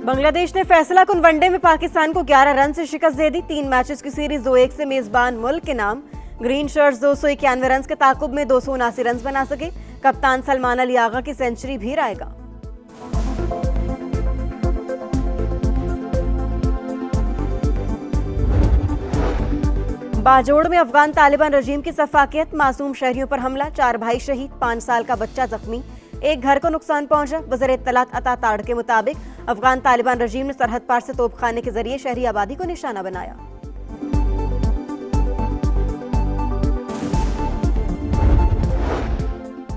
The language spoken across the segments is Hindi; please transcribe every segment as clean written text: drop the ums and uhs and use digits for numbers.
बांग्लादेश ने फैसला कुन वनडे में पाकिस्तान को 11 रन से शिकस्त दे दी। 3 मैचेस की सीरीज 2-1 से मेजबान मुल्क के नाम। ग्रीन शर्ट्स 291 रन के ताकुब में 279 रन बना सके। कप्तान सलमान अली आगा की सेंचुरी भी रायगा। बाजोड़ में अफगान तालिबान रजीम की सफाकियत। मासूम शहरियों पर हमला, 4 भाई शहीद, 5 साल का बच्चा जख्मी। एक घर को नुकसान पहुंचा। वज़ीर इत्तलात अता ताड़ के मुताबिक अफगान तालिबान रजीम ने सरहद पार से तोपखाने के जरिए शहरी आबादी को निशाना बनाया।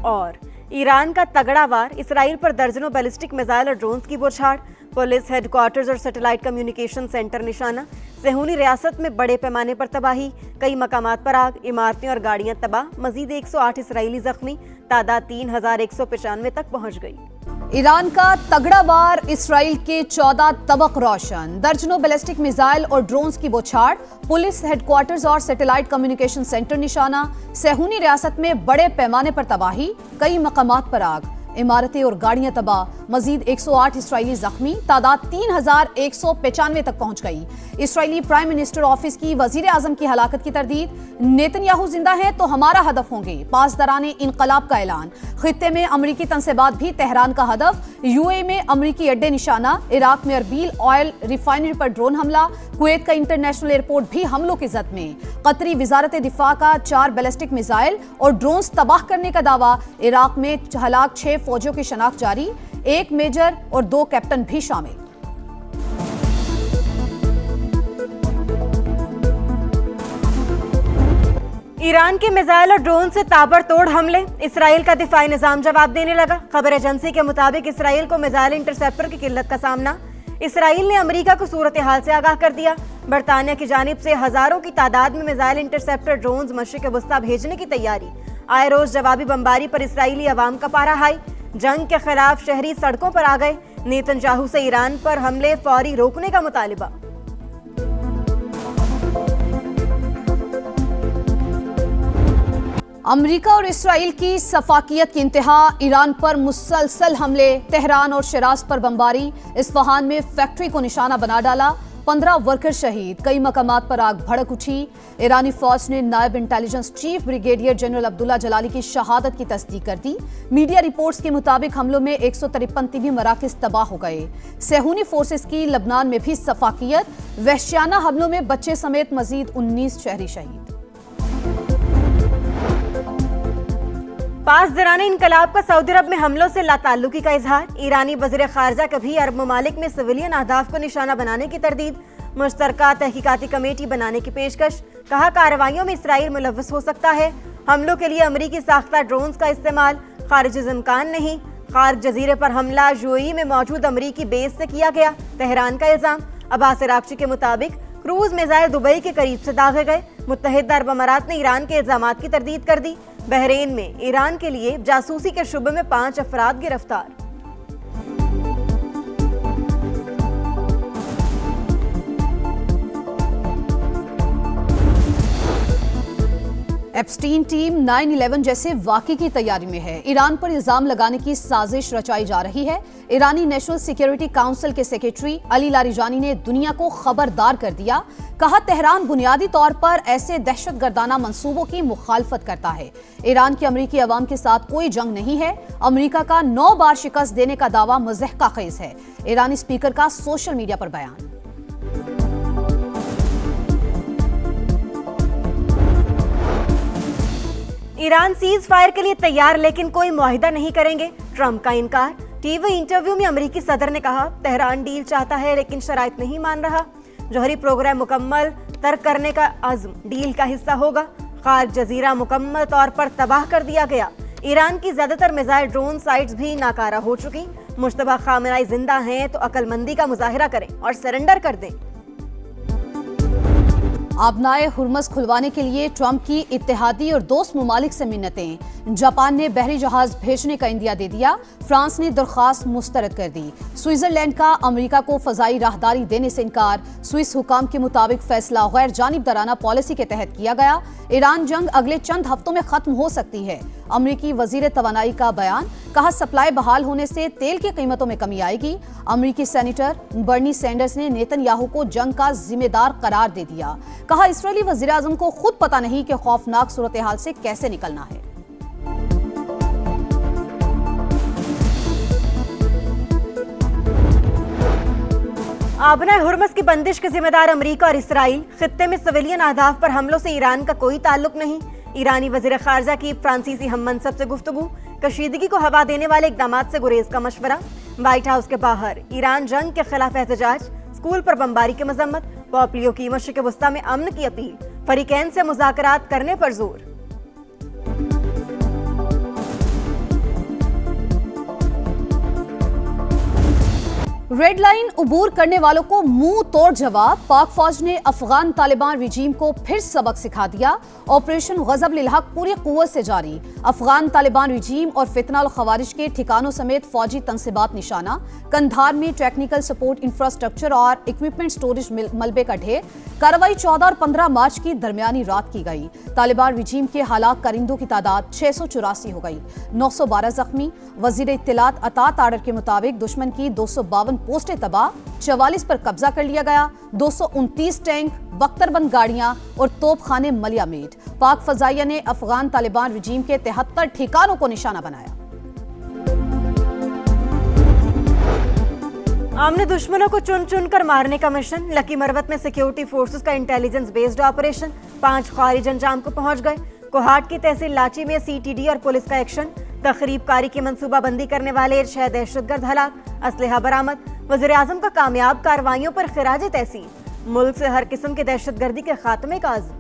और ईरान का तगड़ा वार, इसराइल पर दर्जनों बैलिस्टिक मिसाइल और ड्रोन्स की बौछार। पुलिस हेडक्वार्टर्स और सैटेलाइट कम्युनिकेशन सेंटर निशाना। सेहूनी रियासत में बड़े पैमाने पर तबाही, कई मकामात पर आग, इमारतें और गाड़ियां तबाह। मजीद 108 इसराइली जख्मी, तादाद 3195 तक पहुंच गई। ईरान का तगड़ा वार, इसराइल के 14 तबक रोशन, दर्जनों बैलिस्टिक मिसाइल और ड्रोन्स की बौछार। पुलिस हेडक्वार्टर्स और सैटेलाइट कम्युनिकेशन सेंटर निशाना। सेहूनी रियासत में बड़े पैमाने पर तबाही, कई मकामात पर आग, इमारतें और गाड़ियां तबाह। मजीद 108 इसराइली जख्मी, तादाद 3195 तक पहुंच गई। इसराइली प्राइम मिनिस्टर ऑफिस की वजीर आजम की हलाकत की तरदीद। नेतन्याहू जिंदा है तो हमारा हदफ होंगे, पासदाराने इनकलाब का ऐलान। खित्ते में अमरीकी तनसेबात भी तेहरान का हदफ। यूएई में अमरीकी अड्डे निशाना। इराक में अरबील ऑयल रिफाइनरी पर ड्रोन हमला। कुवैत का इंटरनेशनल एयरपोर्ट भी हमलों की जद में। कतरी वजारत दिफा का 4 बैलिस्टिक मिसाइल और ड्रोन्स तबाह करने का दावा। इराक में हलाक 6 फौजियों की शनाख्त जारी, 1 मेजर और 2 कैप्टन भी शामिल। ईरान के मिसाइल और ड्रोन से ताबड़तोड़ हमले, इसराइल का दिफाई निजाम जवाब देने लगा। खबर एजेंसी के मुताबिक इसराइल को मिसाइल इंटरसेप्टर की किल्लत का सामना। इसराइल ने अमेरिका को सूरत हाल से आगाह कर दिया। बरतानिया की जानिब से हजारों की तादाद में मिसाइल इंटरसेप्टर ड्रोन्स मशरिक वस्ता भेजने की तैयारी। आए रोज जवाबी बमबारी पर इसराइली अवाम का पारा हाई। जंग के खिलाफ शहरी सड़कों पर आ गए। नेतन्याहू से ईरान पर हमले फौरी रोकने का मुतालिबा। अमेरिका और इसराइल की सफाकियत की इंतहा। ईरान पर मुसलसल हमले, तेहरान और शिराज पर बमबारी। इस्फहान में फैक्ट्री को निशाना बना डाला, 15 वर्कर शहीद, कई मकामात पर आग भड़क उठी। ईरानी फौज ने नायब intelligence chief brigadier general Abdullah Jalali की शहादत की तस्दीक कर दी। मीडिया रिपोर्ट्स के मुताबिक हमलों में 153 तिबी मराकज तबाह हो गए। सेहूनी फोर्सेस की लबनान में भी सफाकियत। वहशियाना हमलों में बच्चे समेत मजीद 19 शहरी शहीद। पासदाराने इनकलाब का सऊदी अरब में हमलों से लाताल्लुकी का इजहार। ईरानी वज़ीर ख़ारजा का भी अरब ममालिक में सिविलियन अहदाफ को निशाना बनाने की तरदीद। मुश्तरका तहकीकाती कमेटी बनाने की पेशकश। कहा कार्रवाइयों में इसराइल मुलव्वस हो सकता है। हमलों के लिए अमरीकी साख्ता ड्रोन्स का इस्तेमाल खारिज इम्कान नहीं। खार्क जजीरे पर हमला यूएई में मौजूद अमरीकी बेस से किया गया, तेहरान का इल्जाम। अब्बास इराक़ची के मुताबिक क्रूज मिसाइल दुबई के करीब से दागे गए। मुत्तहिदा अरब अमारात ने ईरान के इल्जामात की तरदीद कर दी। बहरीन में ईरान के लिए जासूसी के शुबे में 5 अफराद गिरफ्तार। एप्स्टीन टीम 9/11 जैसे वाक़े की तैयारी में है। ईरान पर इल्जाम लगाने की साजिश रचाई जा रही है। ईरानी नेशनल सिक्योरिटी काउंसिल के सेक्रेटरी अली लारिजानी ने दुनिया को खबरदार कर दिया। कहा तेहरान बुनियादी तौर पर ऐसे दहशतगर्दाना मंसूबों की मुखालफत करता है। ईरान की अमरीकी अवाम के साथ कोई जंग नहीं है। अमरीका का 9 बार शिकस्त देने का दावा मज़हका खेज है। ईरानी स्पीकर का सोशल मीडिया पर बयान। ईरान सीज फायर के लिए तैयार लेकिन कोई मुआहिदा नहीं करेंगे, ट्रंप का इनकार। टीवी इंटरव्यू में अमेरिकी सदर ने कहा तेहरान डील चाहता है लेकिन शराइत नहीं मान रहा। जौहरी प्रोग्राम मुकम्मल तर्क करने का अज़्म डील का हिस्सा होगा। खार्क जजीरा मुकम्मल तौर पर तबाह कर दिया गया। ईरान की ज्यादातर मिसाइल ड्रोन साइट्स भी नाकारा हो चुकी। मुश्तबा खामेनी जिंदा हैं तो अक्लमंदी का मुजाहिरा करें और सरेंडर कर दें। आबनाए हुर्मस खुलवाने के लिए ट्रंप की इत्तेहादी और दोस्त मुमालिक से मिन्नतें। जापान ने बहरी जहाज भेजने का इंदिया दे दिया। फ्रांस ने दरख्वास्त मुस्तरद कर दी। स्विट्जरलैंड का अमेरिका को फजाई राहदारी देने से इनकार। स्विस हुकाम के मुताबिक फैसला गैर जानिबदाराना पॉलिसी के तहत किया गया। ईरान जंग अगले चंद हफ्तों में खत्म हो सकती है। अमेरिकी वजीर तवानाई का बयान। कहा सप्लाई बहाल होने से तेल की कीमतों में कमी आएगी। अमेरिकी सेनेटर बर्नी सैंडर्स ने नेतन्याहू को जंग का जिम्मेदार करार दे दिया। कहा इस्राएली वज़ीर-ए-आज़म को खुद पता नहीं कि खौफनाक सूरत हाल से कैसे निकलना है। आबना हुर्मस की बंदिश के जिम्मेदार अमेरिका और इसराइल। खित्ते में सिविलियन अहदाफ पर हमलों से ईरान का कोई ताल्लुक नहीं। ईरानी वजीर खारजा की फ्रांसीसी हम मनसब से गुफ्तगू। कशीदगी को हवा देने वाले इकदाम से गुरेज का मशवरा। व्हाइट हाउस के बाहर ईरान जंग के खिलाफ एहतजाज। स्कूल पर बमबारी की मजम्मत। पोम्पियो की मशरिक वस्ता में अमन की अपील। फरीकैन से मुज़ाकरात करने पर जोर। रेड लाइन उबूर करने वालों को मुंह तोड़ जवाब। पाक फौज ने अफगान तालिबान रिजीम को फिर सबक सिखा दिया। ऑपरेशन गजब लिल हक पूरी कुव्वत से जारी। अफगान तालिबान रिजीम और फितना और खवारिज के ठिकानों समेत फौजी तंसीबात निशाना। कंधार में टेक्निकल सपोर्ट इंफ्रास्ट्रक्चर और इक्विपमेंट स्टोरेज मलबे का ढेर। कार्रवाई 14 और 15 मार्च की दरमियानी रात की गई। तालिबान रिजीम के हलाक करिंदों की तादाद 684 हो गई। 912 जख्मी। वजीर इत्तलात अतात आर्डर के मुताबिक दुश्मन की 252 पोस्टें तबाह। 44 पर कब्जा कर लिया गया। 229 टैंक, बख्तरबंद गाड़ियां और तोपखाने मलियामेट। पाक फजाइया ने अफगान तालिबान रिजीम के 73 ठिकानों को निशाना बनाया। आमने दुश्मनों को चुन चुन कर मारने का मिशन। लकी मरवत में सिक्योरिटी फोर्सेस का इंटेलिजेंस बेस्ड ऑपरेशन। 5 खारिज अंजाम को पहुंच गए। कोहाट की तहसील लाची में सीटीडी और पुलिस का एक्शन। तखरीबकारी की मंसूबाबंदी करने वाले 6 दहशतगर्द हलाक। असलहा बरामद। वज़ीर आज़म का कामयाब कार्रवाइयों पर खिराज तहसीन। मुल्क से हर किस्म की दहशतगर्दी के खात्मे का आज़म।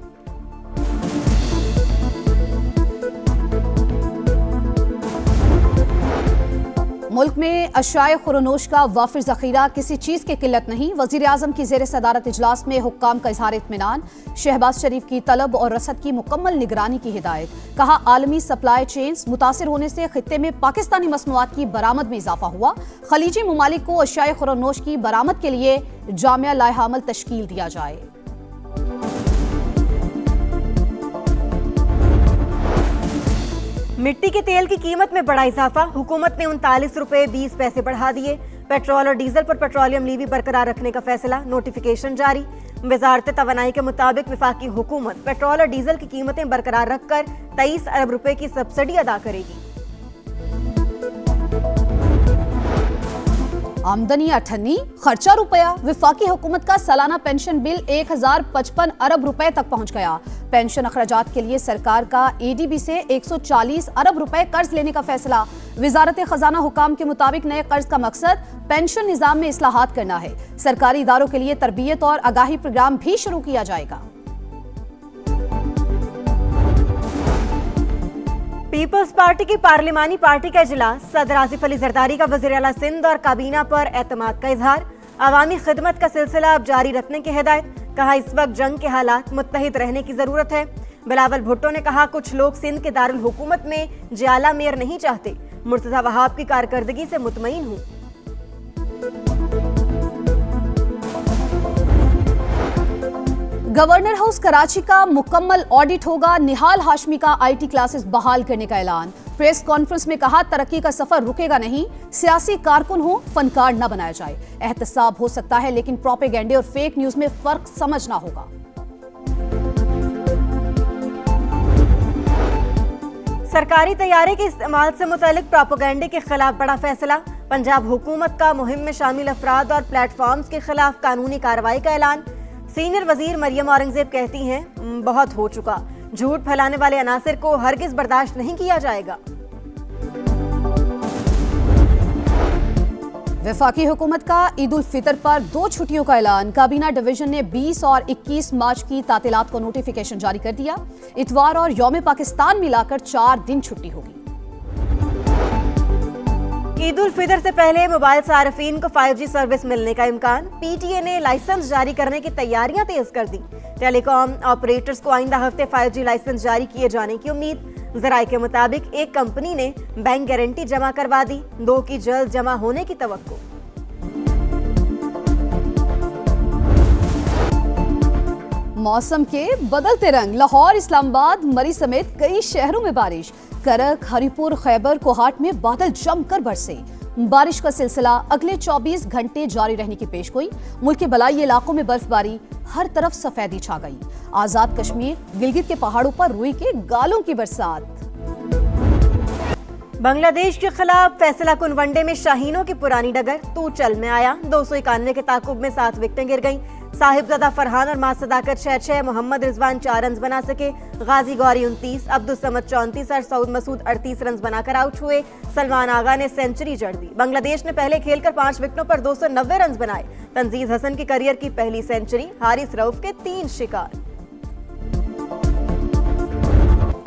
मुल्क में अशाए खुरनोश का वाफिर जखीरा। किसी चीज की किल्लत नहीं। वजीर आजम की जेर सदारत इजलास में हुक्काम का इजहार इत्मीनान। शहबाज शरीफ की तलब और रसद की मुकम्मल निगरानी की हिदायत। कहा आलमी सप्लाई चेन्स मुतासिर होने से खित्ते में पाकिस्तानी मसनूआत की बरामद में इजाफा हुआ। खलीजी ममालिक को अशाए खुरनोश की बरामद के लिए जामिया लाइहामल तश्कील दिया जाए। मिट्टी के तेल की कीमत में बड़ा इजाफा। हुकूमत ने 39 रुपए 20 पैसे बढ़ा दिए। पेट्रोल और डीजल पर पेट्रोलियम लीवी बरकरार रखने का फैसला। नोटिफिकेशन जारी। वजारत तवानाई के मुताबिक वफाकी हुकूमत पेट्रोल और डीजल की कीमतें बरकरार रखकर 23 अरब रुपए की सब्सिडी अदा करेगी। आमदनी 98, खर्चा रुपया। वफाकी हुकूमत का सालाना पेंशन बिल 1055 अरब रुपए तक पहुंच गया। पेंशन अखराजात के लिए सरकार का एडीबी से 140 अरब रुपए कर्ज लेने का फैसला। वजारत खजाना हुकाम के मुताबिक नए कर्ज का मकसद पेंशन निजाम में इस्लाहात करना है। सरकारी इदारों के लिए तरबियत और आगाही प्रोग्राम भी शुरू किया जाएगा। पीपल्स पार्टी की पार्लिमानी पार्टी का इजलास। सदर आसिफ अली जरदारी का वज़ीर आला सिंध और काबीना पर एतमाद का इजहार। अवामी खिदमत का सिलसिला अब जारी रखने की हिदायत। कहा इस वक्त जंग के हालात मुत्तहिद रहने की जरूरत है। बिलावल भुट्टो ने कहा कुछ लोग सिंध के दारुल हुकूमत में जियाला मेयर नहीं चाहते। मुर्तजा वहाब की कारकर्दगी से मुतमईन हूं। गवर्नर हाउस कराची का मुकम्मल ऑडिट होगा। निहाल हाशमी का आईटी क्लासेस बहाल करने का ऐलान। प्रेस कॉन्फ्रेंस में कहा तरक्की का सफर रुकेगा नहीं। सियासी कारकुन हो फनकार न बनाया जाए। एहतसाब हो सकता है लेकिन प्रोपेगेंडे और फेक न्यूज में फर्क समझना होगा। सरकारी तैयारे के इस्तेमाल से मुतालिक प्रोपेगेंडे के खिलाफ बड़ा फैसला। पंजाब हुकूमत का मुहिम में शामिल अफराद और प्लेटफॉर्म्स के खिलाफ कानूनी कार्रवाई का ऐलान। सीनियर वजीर मरियम औरंगजेब कहती हैं बहुत हो चुका। झूठ फैलाने वाले अनासिर को हरगिज बर्दाश्त नहीं किया जाएगा। वफाकी हुकूमत का ईद उल फितर पर 2 छुट्टियों का ऐलान। काबीना डिवीजन ने 20 और 21 मार्च की तातीलात को नोटिफिकेशन जारी कर दिया। इतवार और यौम पाकिस्तान मिलाकर 4 दिन छुट्टी होगी। ईद उल फितर से पहले मोबाइल सार्फिन को 5G सर्विस मिलने का इम्कान। पीटीए ने लाइसेंस जारी करने की तैयारियां तेज कर दी। टेलीकॉम ऑपरेटर्स को आइंदा हफ्ते 5G लाइसेंस जारी किए जाने की उम्मीद। जराये के मुताबिक एक कंपनी ने बैंक गारंटी जमा करवा दी। 2 की जल्द जमा होने की तवक्को। मौसम के बदलते रंग। लाहौर, इस्लामाबाद, मरी समेत कई शहरों में बारिश। करक, हरिपुर, खैबर, कोहाट में बादल जमकर बरसे। बारिश का सिलसिला अगले 24 घंटे जारी रहने की पेशगोई। मुल्क के बलाई इलाकों में बर्फबारी, हर तरफ सफेदी छा गई। आजाद कश्मीर, गिलगित के पहाड़ों पर रुई के गालों की बरसात। बांग्लादेश के खिलाफ फैसला कुन वनडे में शाहीनों की पुरानी डगर तू चल में आया। 291 के ताकुब में 7 विकेटें गिर गईं। साहिबजादा फरहान और मां सदाकत 6-6, मोहम्मद रिजवान 4 रन बना सके। गाजी गौरी 29, अब्दुल समद 34 और सऊद मसूद 38 रन बनाकर आउट हुए। सलमान आगा ने सेंचुरी जड़ दी। बांग्लादेश ने पहले खेलकर 5 विकेटों पर 290 रन बनाए। तंजीज हसन की करियर की पहली सेंचुरी, हारिस रऊफ के 3 शिकार।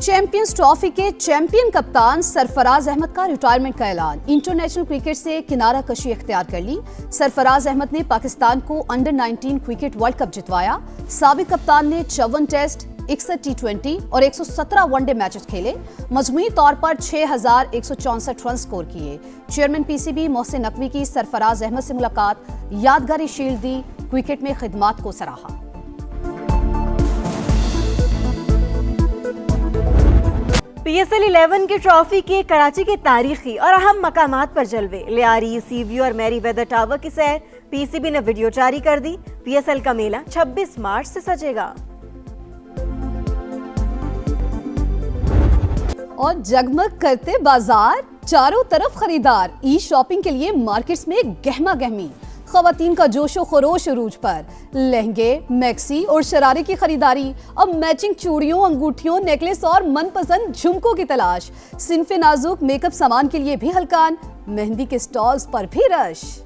चैंपियंस ट्रॉफी के चैंपियन कप्तान सरफराज अहमद का रिटायरमेंट का ऐलान। इंटरनेशनल क्रिकेट से किनारा कशी इख्तियार कर ली। सरफराज अहमद ने पाकिस्तान को अंडर 19 क्रिकेट वर्ल्ड कप जितवाया। साबिक कप्तान ने 54 टेस्ट, 61 टी20 और 117 वनडे मैचेस खेले। मजमूई तौर पर 6164 रन स्कोर किए। चेयरमैन पीसीबी मोहसिन नकवी की सरफराज अहमद से मुलाकात, यादगारी शील्ड दी, क्रिकेट में खिदमात को सराहा। PSL 11 की ट्रॉफी के कराची के तारीखी और अहम मकामात पर जलवे। लियारी, सीव्यू और मैरी वेदर टावर की सैर। पीसीबी ने वीडियो जारी कर दी। PSL का मेला 26 मार्च से सजेगा। और जगमग करते बाजार, चारों तरफ खरीदार। ई शॉपिंग के लिए मार्केट्स में गहमा गहमी। खवातीन का जोशो खरोश उरूज पर। लहंगे, मैक्सी और शरारे की खरीदारी। अब मैचिंग चूड़ियों, अंगूठियों, नेकलेस और मनपसंद झुमकों की तलाश। सिन्फे नाजुक मेकअप सामान के लिए भी हलकान। मेहंदी के स्टॉल्स पर भी रश।